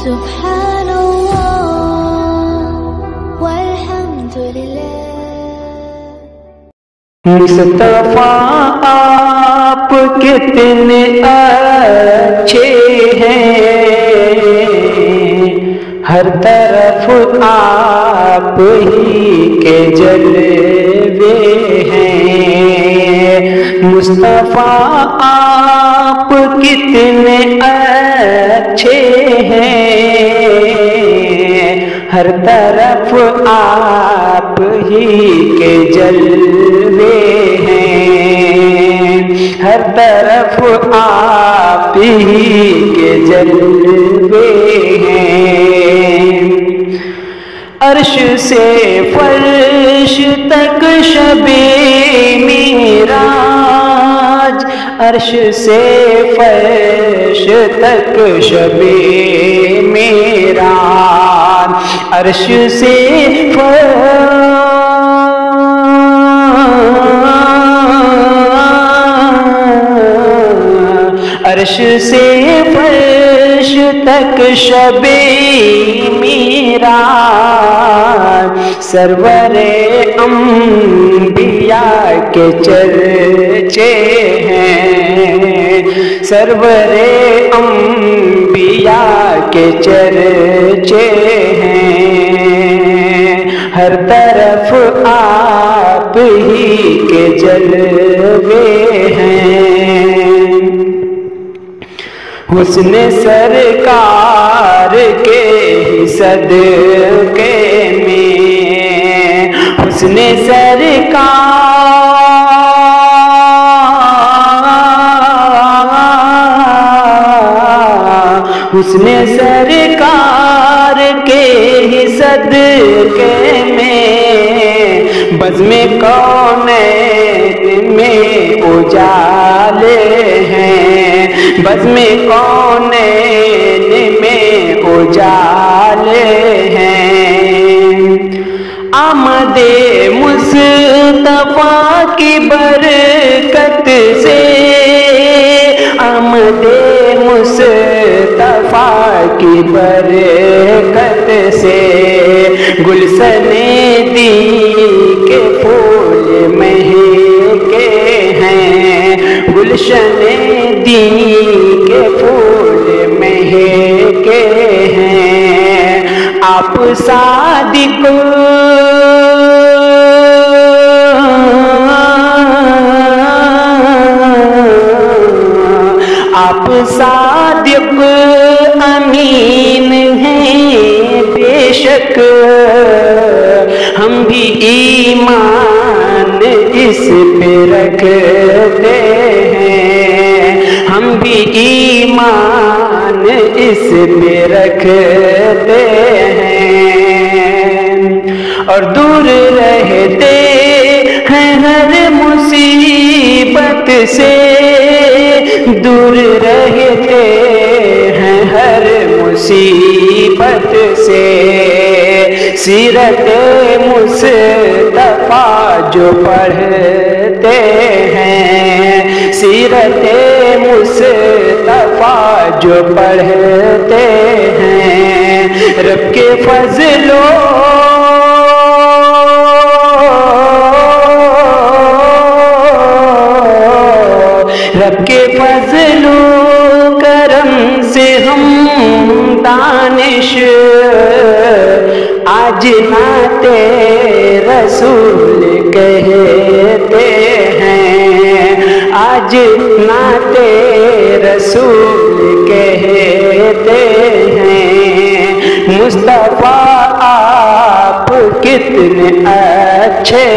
سبحان اللہ والحمد للہ۔ مصطفیٰ آپ کتنے اچھے ہیں، ہر طرف آپ ہی کے جلوے ہیں۔ مصطفیٰ آپ کتنے اچھے ہیں، ہر طرف آپ ہی کے جلوے ہیں، ہر طرف آپ ہی کے جلوے ہیں۔ عرش سے فرش تک شب معراج، عرش سے فرش تک شب معراج، عرش سے عرش سے فرش تک شب معراج، سرور انبیاء کے چرچے ہیں، سرور انبیاء کے چرچے ہیں، ہر طرف آپ ہی کے جلوے ہیں۔ حسن سرکار کے صدقے میں، حسن حسن سرکار کے صدقے میں، بزم کونین میں اجالے ہیں، بزم کونین میں اجالے ہیں۔ آمد مصطفیٰ کی برکت سے، آمد مصطفیٰ کی برکت سے، گلشن دی کے پھول مہکے ہیں، گلشن دی کے پھول مہکے ہیں۔ آپ صادق آپ صادق امین ہیں بے شک، ہم بھی ایمان اس پہ رکھتے ہیں، ہم بھی ایمان اس پہ رکھتے ہیں، اور دور رہتے ہیں ہر مصیبت سے، دور رہتے ہیں ہر مصیبت سے، سیرت مصطفیٰ جو پڑھتے ہیں، سیرت مصطفیٰ جو پڑھتے ہیں، رب کے فضل رب کے فضل و کرم سے ہم دانش آج نعت رسول کہتے ہیں، آج نعت رسول کہتے ہیں۔ مصطفیٰ آپ کتنے اچھے